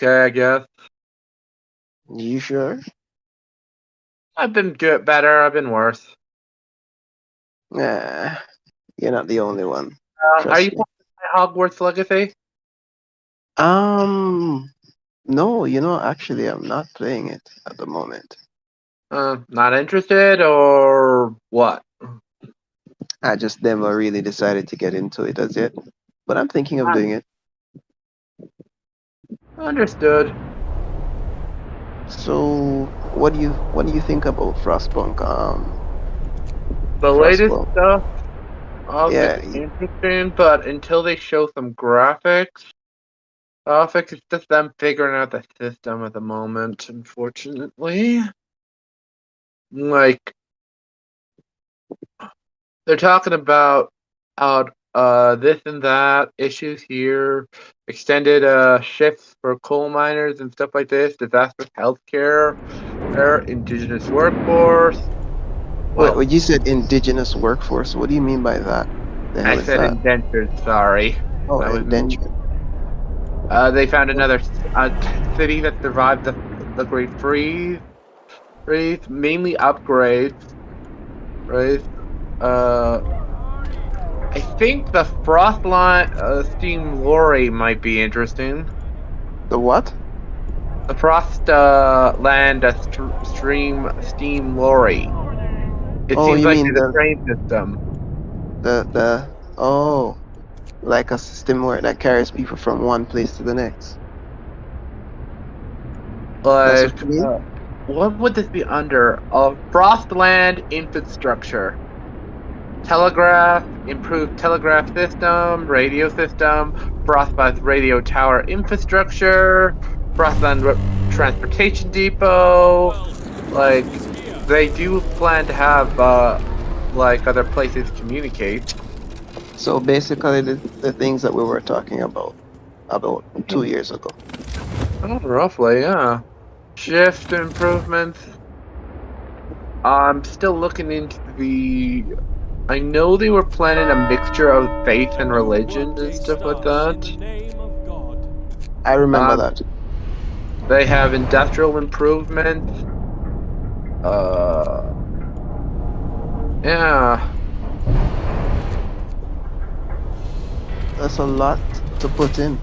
okay, I guess. You sure? I've been good, better. I've been worse. Nah, you're not the only one. Are you Trust me. playing Hogwarts Legacy? Um, no, actually, I'm not playing it at the moment. Not interested, or what? I just never really decided to get into it as yet, but I'm thinking of doing it. Understood. So, what do you think about Frostpunk? The latest Frostpunk. stuff of Yeah, it's interesting, but until they show some graphics, it's just them figuring out the system at the moment, unfortunately. Like, they're talking about this and that, issues here, extended shifts for coal miners and stuff like this, disastrous healthcare, indigenous workforce. Wait, Well, what you said indigenous workforce. What do you mean by that? The I hell is said that? indentured, sorry. Oh, That was me. indenture. They found another city that survived the Great Freeze, mainly upgrades, right? Uh, I think the Frostline steam lorry might be interesting. The what? The Frost land stream steam lorry. It Oh, seems you like mean there's a train system. the oh, like a system where that carries people from one place to the next. That's what Like, you mean? what would this be under? Frostland infrastructure. Telegraph, improved telegraph system, radio system, Frostbite radio tower infrastructure, Frostland transportation depot. Like, they do plan to have like other places communicate. So basically, the things that we were talking about 2 years ago. Oh, roughly, yeah. Shift improvements. I'm still looking into the. I know they were planning a mixture of faith and religion and stuff like that. I remember Um, that. they have industrial improvements. Uh, yeah. That's a lot to put in.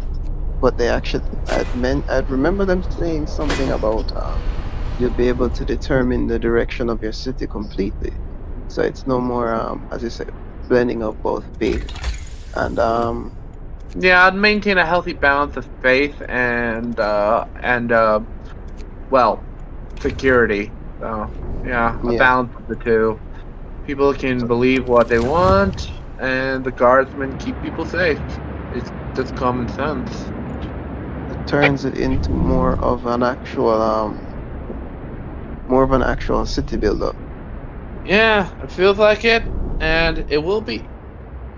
But they actually, I'd remember them saying something about you'll be able to determine the direction of your city completely. So it's no more, as you said, blending of both faith and Yeah, I'd maintain a healthy balance of faith and well, security. So yeah, a yeah. balance of the two. People can So believe what they want, and the guardsmen keep people safe. It's just common sense. it turns it into more of an actual city builder. Yeah, it feels like it, and it will be.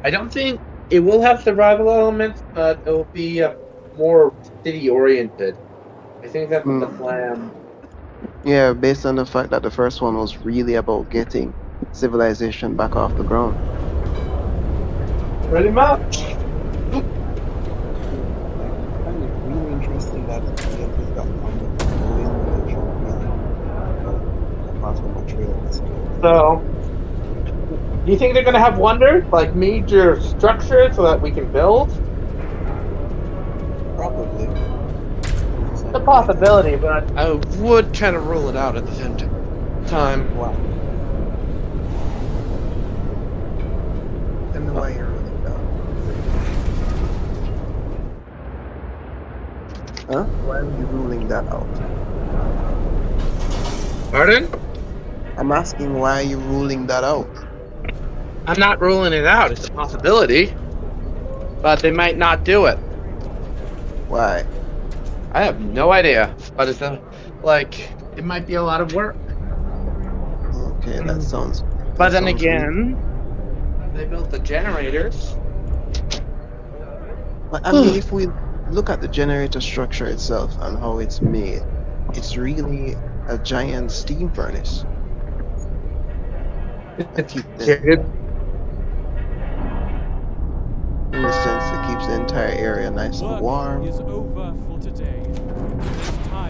I don't think it will have survival elements, but it will be more city oriented. I think that's the Mm. plan. Yeah, based on the fact that the first one was really about getting civilization back off the ground. Pretty much. Like, I find it really interesting that DLP's got kind of no information really, apart from a trailer that's about it. So, do you think they're gonna have wonders like major structures so that we can build? Probably. It's a possibility, but I would kind of rule it out at the same time. Why? Tell me why you're ruling that. Huh? Why are you ruling that out? Pardon? I'm asking why are you ruling that out? I'm not ruling it out. It's a possibility, but they might not do it. Why? I have no idea, but it's like it might be a lot of work. Okay, that sounds. But That then sounds really. again, they built the generators. But I mean, if we look at the generator structure itself and how it's made, it's really a giant steam furnace. It keeps the, in the sense it keeps the entire area nice and warm. Is over for today.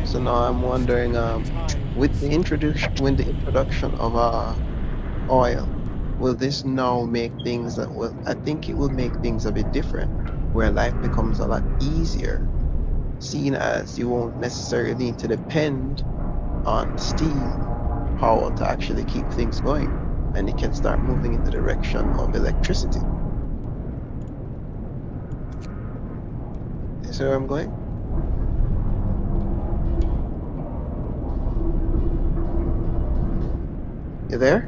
So now I'm wondering, with the introduction of oil, will this now make things that will? I think it will make things a bit different, where life becomes a lot easier, seeing as you won't necessarily need to depend on steam power to actually keep things going, and it can start moving in the direction of electricity. You see where I'm going? You there?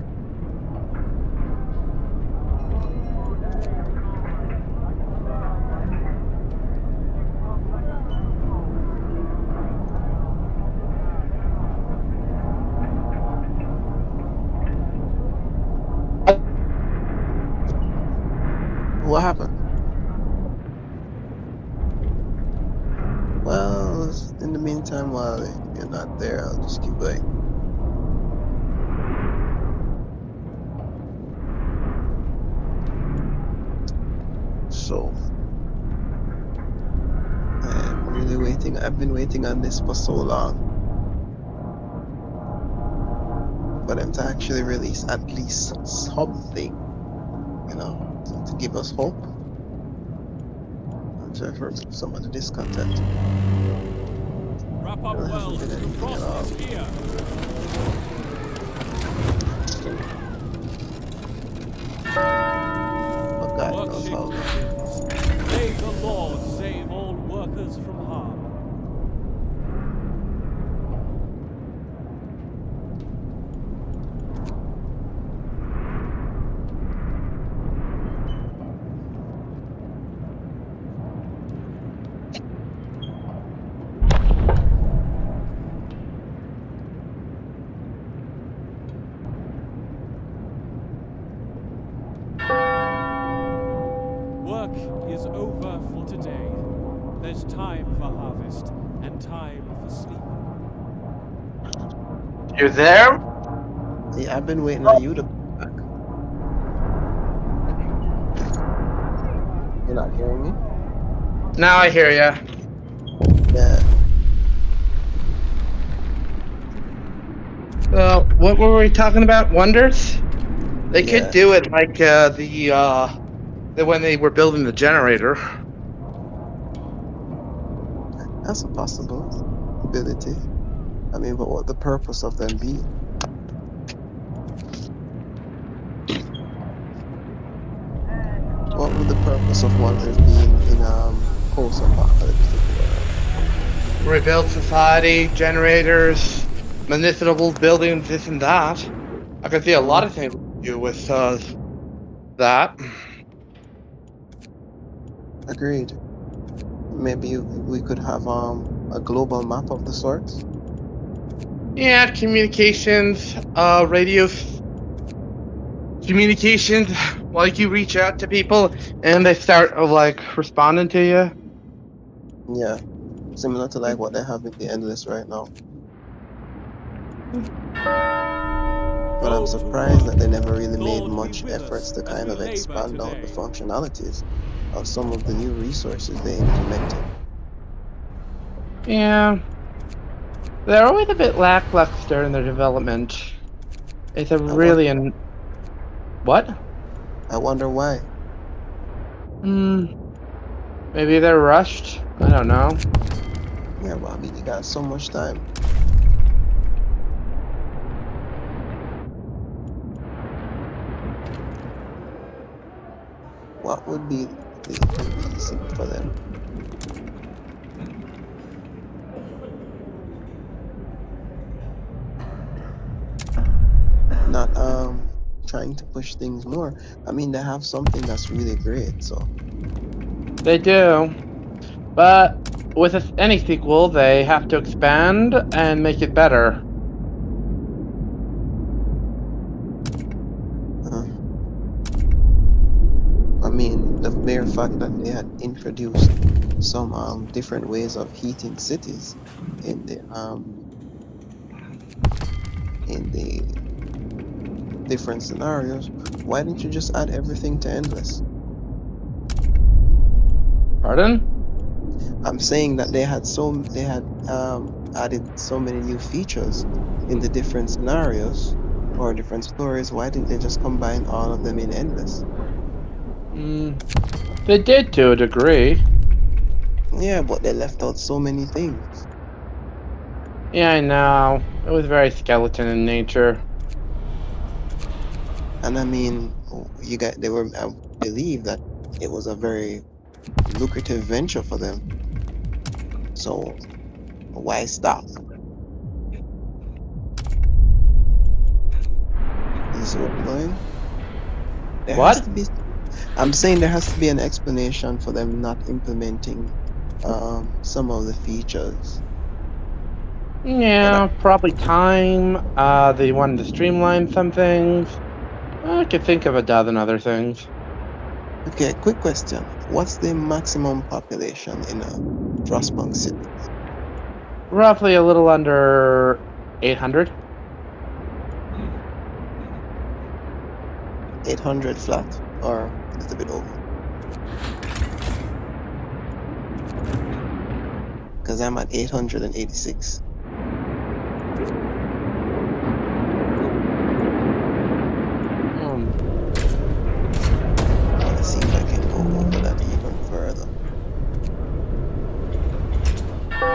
What happened? Well, in the meantime, while you're not there, I'll just keep going. So, I'm really waiting. I've been waiting on this for so long. For them to actually release at least something, you know, to give us hope. And to remove some of the discontent. Wrap up There well, hasn't been the anything at all. frost is here. But God Work knows ship how long. begins. May the Lord save all workers from harm. Work is over for today. There's time for harvest and time for sleep. You there? Yeah, I've been waiting on you to come back. You're not hearing me? Now I hear ya. Yeah. What were we talking about? Wonders? They Yeah. could do it like when they were building the generator. That's a possibility. I mean, but what the purpose of them be? What would the purpose of wonders be in post-apocalyptic world? Rebuild society, generators, municipal buildings, this and that. I can see a lot of things to do with that. Agreed. Maybe we could have a global map of the sorts. Yeah, communications, radios, communications. Like you reach out to people and they start like responding to you. Yeah, similar to like what they have in the Endless right now. But I'm surprised that they never really made much efforts to kind of expand out the functionalities of some of the new resources they implemented. Yeah, they're always a bit lackluster in their development. It's a really what? I wonder why. Maybe they're rushed. I don't know. Yeah, well, I mean, you got so much time. What would be the reason for them? Not trying to push things more. I mean, they have something that's really great, so. They do. But with any sequel, they have to expand and make it better. I mean, the mere fact that they had introduced some different ways of heating cities in the different scenarios, why didn't you just add everything to Endless? Pardon? I'm saying that they had added so many new features in the different scenarios or different stories. Why didn't they just combine all of them in Endless? They did to a degree. Yeah, but they left out so many things. Yeah, I know. It was very skeleton in nature. And I mean, they were, I believe that it was a very lucrative venture for them. So why stop? You see where I'm going? There has What? to be, I'm saying there has to be an explanation for them not implementing some of the features that Yeah, probably time. They wanted to streamline some things. I could think of a dozen other things. okay, quick question. What's the maximum population in a Frostpunk city? Roughly a little under 800. 800 flat or a little bit over? Because I'm at 886. Um, I want to see if I can go over that even further.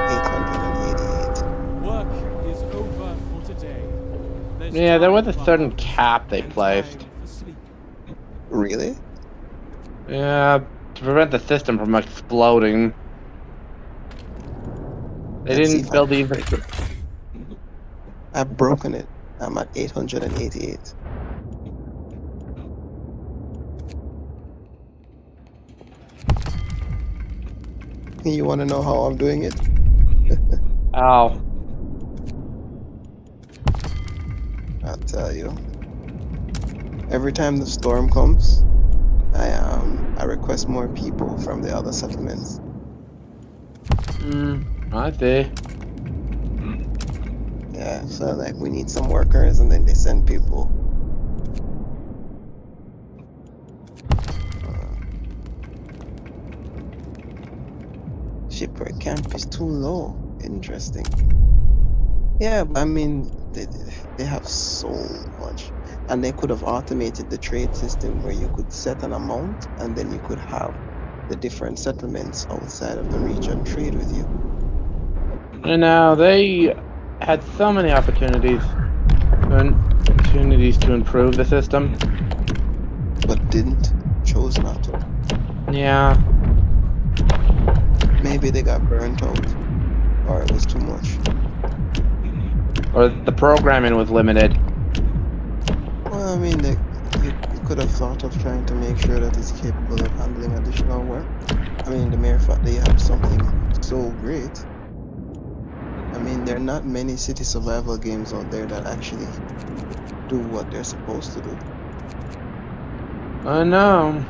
888. Work is over for today. There's yeah, there time was a for certain harvest cap they and placed. time for sleep. Really? Yeah, to prevent the system from exploding. They Let's see didn't if I build the can break it. infrastructure. I've broken it. I'm at 888. You want to know how I'm doing it? Oh, I'll tell you. Every time the storm comes, I request more people from the other settlements. I see. Yeah, so like we need some workers, and then they send people. Shipwreck camp is too low. Interesting. Yeah, but I mean, they have so much. And they could have automated the trade system where you could set an amount and then you could have the different settlements outside of the region trade with you. You know, they had so many opportunities to improve the system. But didn't. Chose not to. Yeah. Maybe they got burnt out. Or it was too much. Or the programming was limited. Well, I mean, you could have thought of trying to make sure that it's capable of handling additional work. I mean, the mere fact that you have something so great. I mean, there are not many city survival games out there that actually do what they're supposed to do. I know.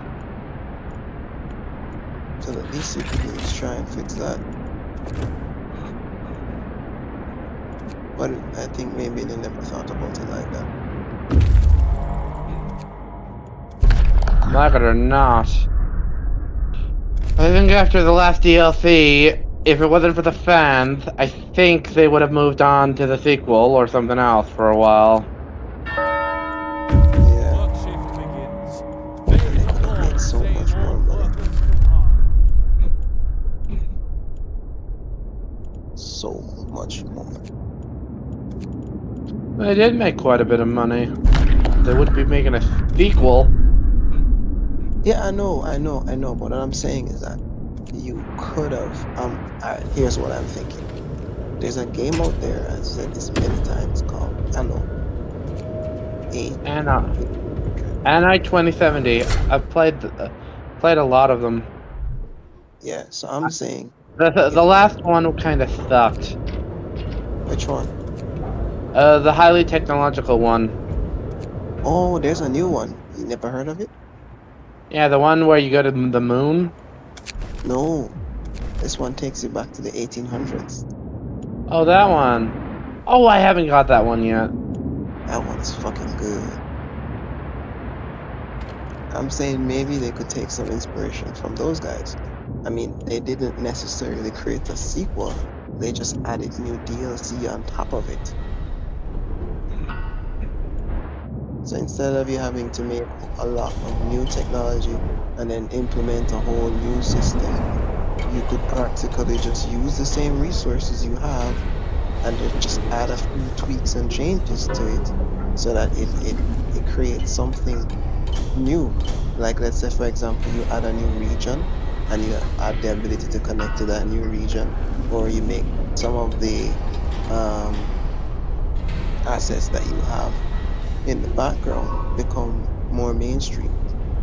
So the least you could do is try and fix that. But I think maybe they never thought about it like that. Like it or not. I think after the last DLC, if it wasn't for the fans, I think they would have moved on to the sequel or something else for a while. Yeah, Work shift begins. they Faith could have made so say much more money. workers demand. So much more. They did make quite a bit of money. They would be making a sequel. Yeah, I know. But what I'm saying is that you could have. Here's what I'm thinking. There's a game out there. I've said this many times called Anno. Anno 2070. I've played a lot of them. Yeah, so I'm saying. The last one kind of sucked. Which one? The highly technological one. Oh, there's a new one. You never heard of it? Yeah, the one where you go to the moon. No. This one takes you back to the 1800s. Oh, that one. Oh, I haven't got that one yet. That one's fucking good. I'm saying maybe they could take some inspiration from those guys I mean, they didn't necessarily create a sequel. They just added new DLC on top of it. So instead of you having to make a lot of new technology and then implement a whole new system, you could practically just use the same resources you have and then just add a few tweaks and changes to it so that it creates something new. Like let's say for example you add a new region and you add the ability to connect to that new region, or you make some of the um, assets that you have in the background become more mainstream.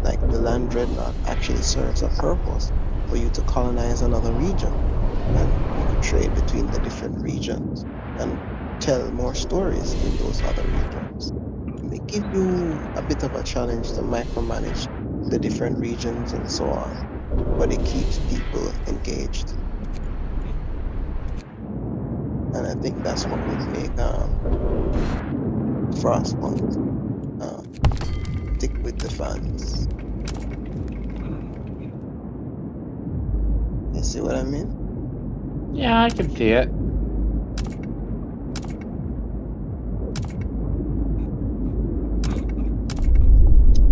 Like the land dreadnought actually serves a purpose for you to colonize another region, and you could trade between the different regions and tell more stories in those other regions. It gives you a bit of a challenge to micromanage the different regions and so on, but it keeps people engaged. And I think that's what would make Frostpunk stick with the fans. You see what I mean? Yeah, I can see it.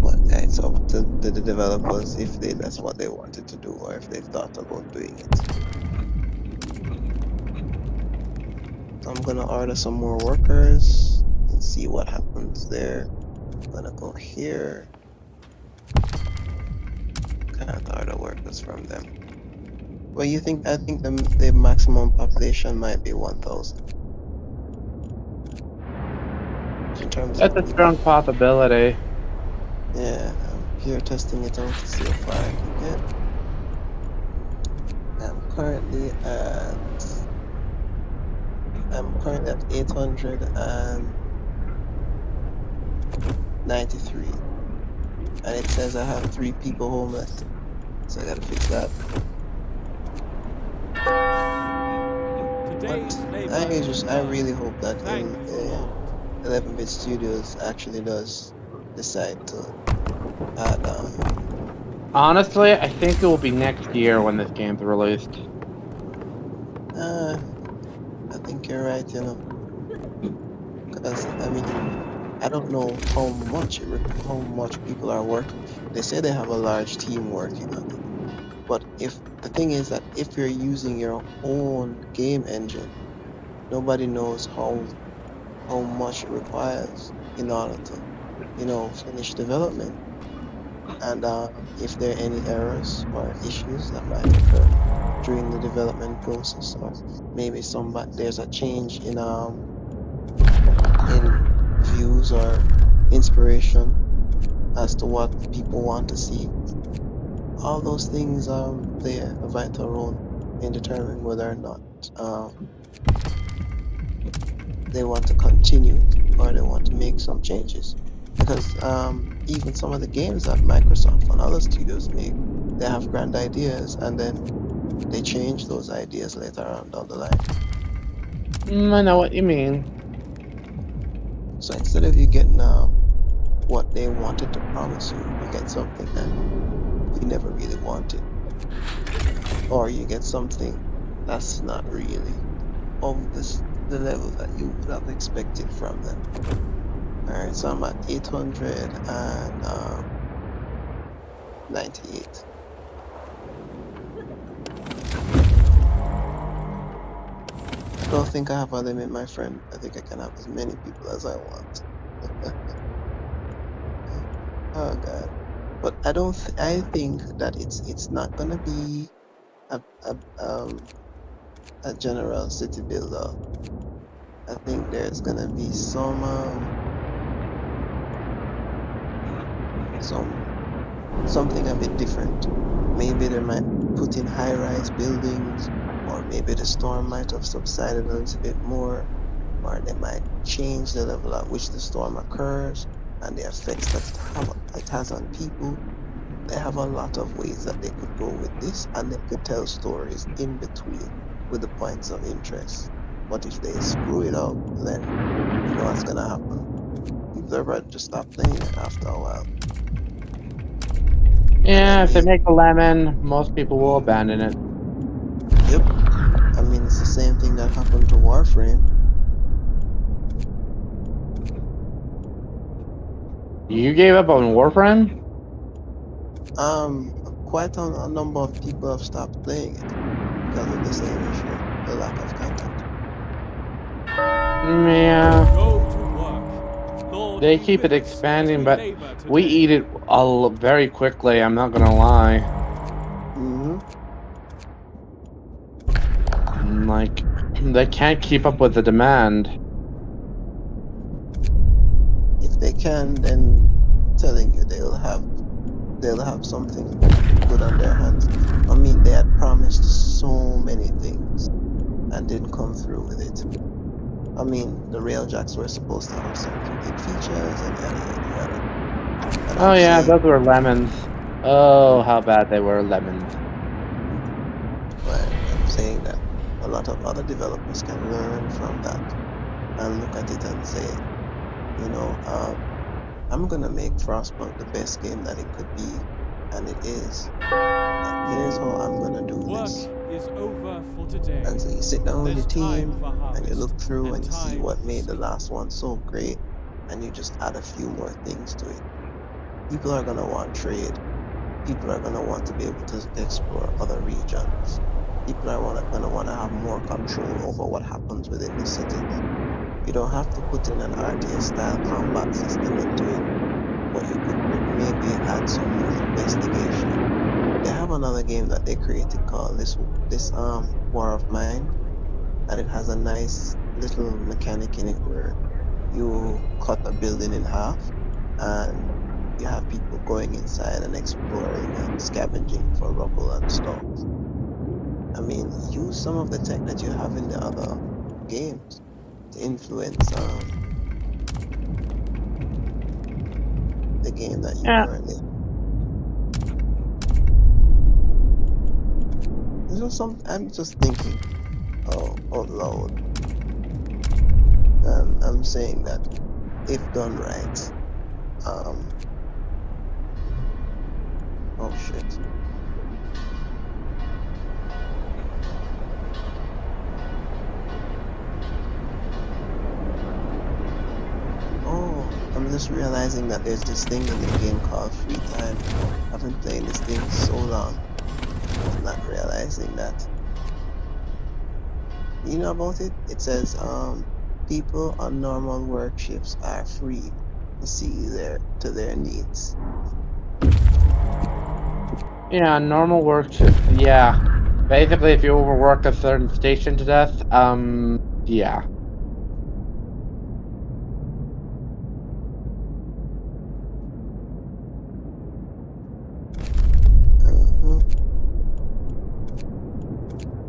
But it's up to the developers if that's what they wanted to do or if they've thought about doing it. So I'm gonna order some more workers and see what happens there. I'm gonna go here. Can't order workers from them. Well, you think? I think the maximum population might be 1,000. In terms That's of a strong possibility. yeah, I'm here testing it out to see how far I can get. I'm currently at 893, and it says I have 3 people homeless, so I gotta fix that. Today's But labor I really hope that Thank the Lord. 11-bit Studios actually does decide to add Honestly, I think it will be next year when this game's released. I think you're right, you know, because I mean I don't know how much people are working. They say they have a large team working on it, but if the thing is that if you're using your own game engine, nobody knows how much it requires in order to, finish development. And if there are any errors or issues that might occur during the development process, or maybe there's a change in views or inspiration as to what people want to see. All those things play a vital role in determining whether or not they want to continue or they want to make some changes. Because even some of the games that Microsoft and other studios make, they have grand ideas and then they change those ideas later on down the line. I know what you mean. So instead of you getting what they wanted to promise you, you get something that you never really wanted. Or you get something that's not really of the level that you would have expected from them. Alright, so I'm at 898. I don't think I have a limit, my friend. I think I can have as many people as I want. Oh god. But I don't. I think that it's not gonna be a general city builder. I think there's gonna be something a bit different. Maybe they might put in high-rise buildings, or maybe the storm might have subsided a little bit more, or they might change the level at which the storm occurs and the effects that it has on people. They have a lot of ways that they could go with this, and they could tell stories in between with the points of interest. But if they screw it up, then you know what's gonna happen. People are about to stop playing it after a while. And I Yeah, if they mean, make a lemon, most people will abandon it. yep. I mean, it's the same thing that happened to Warframe. You gave up on Warframe? Quite a number of people have stopped playing it because of the same issue, the lack of content. Yeah, Go to work. Lord, they be keep with it us as expanding, we but labor we today. eat it very quickly. I'm not gonna lie. Mm-hmm. Like, they can't keep up with the demand. If they can, then telling you they'll have something good on their hands. I mean, they had promised so many things and didn't come through with it. I mean, the Railjacks were supposed to have some complete features and yada yada yada. And Oh I'm yeah, saying, those were lemons. Oh, how bad they were lemons. well, I'm saying that a lot of other developers can learn from that and look at it and say, you know, I'm gonna make Frostpunk the best game that it could be, and it is. And here's how I'm gonna do Work this. is over for today. And so you sit down with your There's time team for and you harvest look through and and you see time what for made the sleep. last one so great, and you just add a few more things to it. People are gonna want trade. People are gonna want to be able to explore other regions. People are gonna want to have more control over what happens within the city. You don't have to put in an RTS style combat system into it, but you could maybe add some more investigation. They have another game that they created called this War of Mine, and it has a nice little mechanic in it where you cut a building in half and you have people going inside and exploring and scavenging for rubble and stuff. I mean, use some of the tech that you have in the other games to influence the game that you Yeah. currently. It's just some. I'm just thinking, oh, out loud. I'm saying that if done right, um, oh shit. Oh, I'm just realizing that there's this thing in the game called free time. I've been playing this thing so long and not realizing that. You know about it? It says people on normal work shifts are free to see their needs. Yeah, normal work. Yeah. Basically, if you overwork a certain station to death, yeah. Mhm.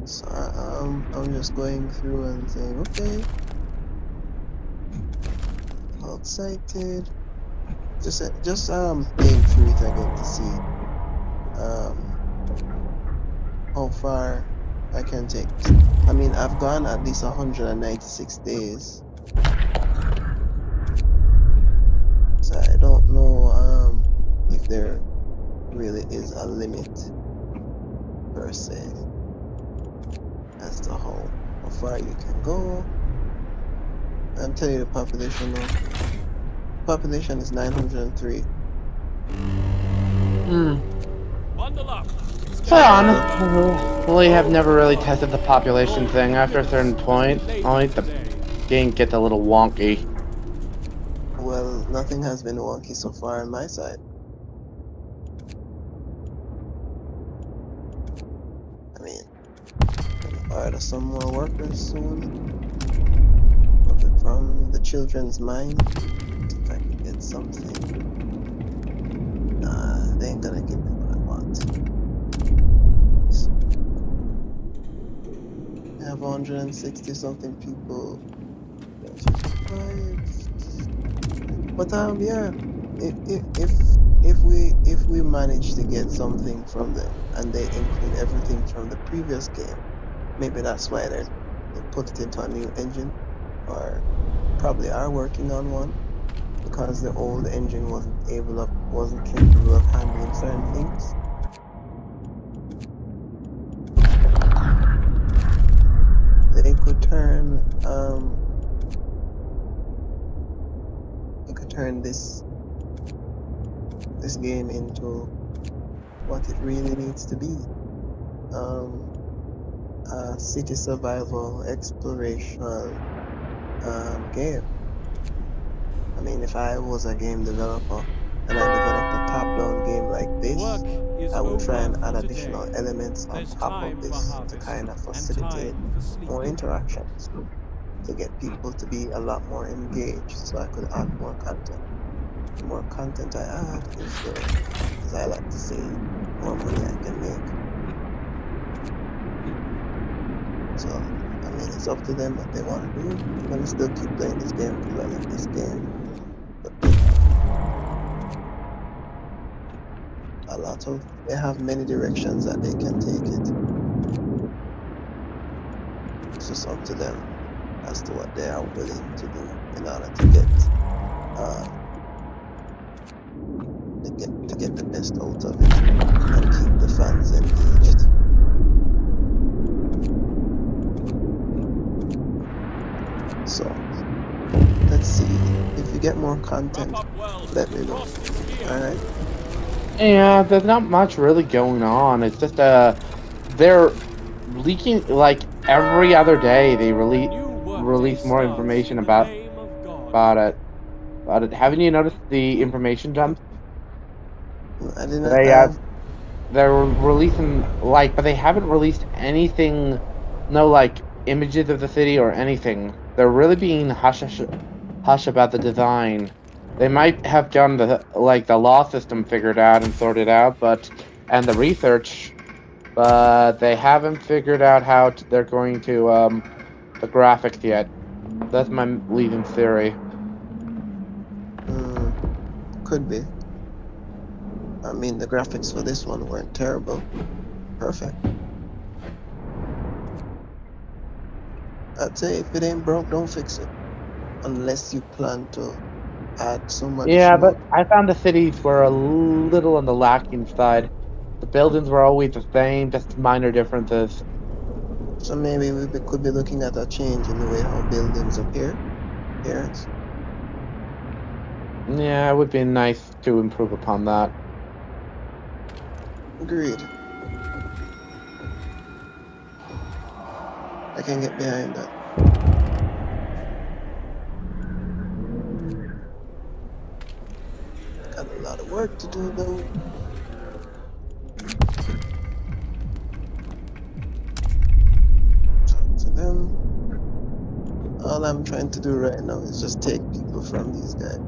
So I'm just going through and saying, okay, all excited. Just playing through it again to see um how far I can take. I mean, I've gone at least 196 days, so I don't know if there really is a limit per se as to how far you can go. I'm telling you the population now. Population is 903. Hmm. Bundle up. It's So getting So honestly, have never really tested the population Lord, thing. be After a with us certain as we point, labor only the today. game gets a little wonky. well, nothing has been wonky so far on my side. I mean, gonna order some more workers soon. Working from the children's mine. If I could get something. Nah, they ain't gonna give me what I want. I have 160 something people. 55. But yeah, if if if if we manage to get something from them and they include everything from the previous game, maybe that's why they put it into a new engine, or probably are working on one because the old engine wasn't wasn't capable of handling certain things. They could turn this game into what it really needs to be. A city survival exploration game. I mean, if I was a game developer and I developed a top-down game like this, I would try and add additional elements on top of this to kind of facilitate more interactions, to get people to be a lot more engaged, so I could add more content. The more content I add is the, as I like to say, more money I can make. So, I mean, it's up to them what they want to do. I'm gonna still keep playing this game because I like this game. But they have many directions that they can take it. It's just up to them as to what they are willing to do in order to get the best out of it and keep the fans engaged. So let's see. If you get more content, let me know. Alright? Yeah, there's not much really going on. It's just they're leaking like every other day. They release more information about it. Haven't you noticed the information jumps? I didn't. They're releasing but they haven't released anything. No, like images of the city or anything. They're really being hush about the design. They might have done the law system figured out and sorted out, and the research, but they haven't figured out how they're going to the graphics yet. That's my leading theory. Could be. I mean, the graphics for this one weren't terrible. Perfect. I'd say if it ain't broke, don't fix it. Unless you plan to add so much. Yeah, but I found the cities were a little on the lacking side. The buildings were always the same, just minor differences. So maybe we could be looking at a change in the way how buildings appear. Yeah, it would be nice to improve upon that. Agreed. I can get behind that. Got a lot of work to do though. Talk to them. All I'm trying to do right now is just take people from these guys.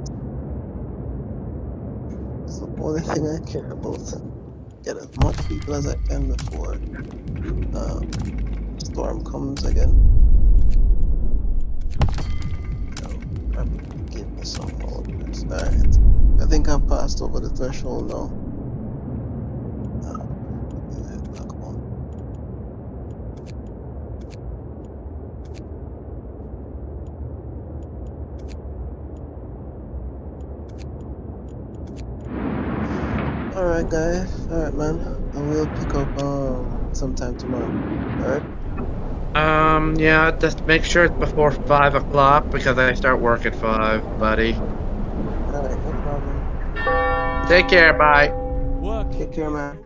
It's the only thing I care about. Get as much people as I can before storm comes again. Probably give me some orders. Alright. I think I've passed over the threshold now. Alright guys, alright man. And we'll pick up sometime tomorrow. Alright? Yeah, just make sure it's before 5 o'clock because I start work at 5, buddy. Alright, no problem. Take care, bye. Take care, man.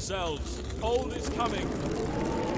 yourselves. Cold is coming.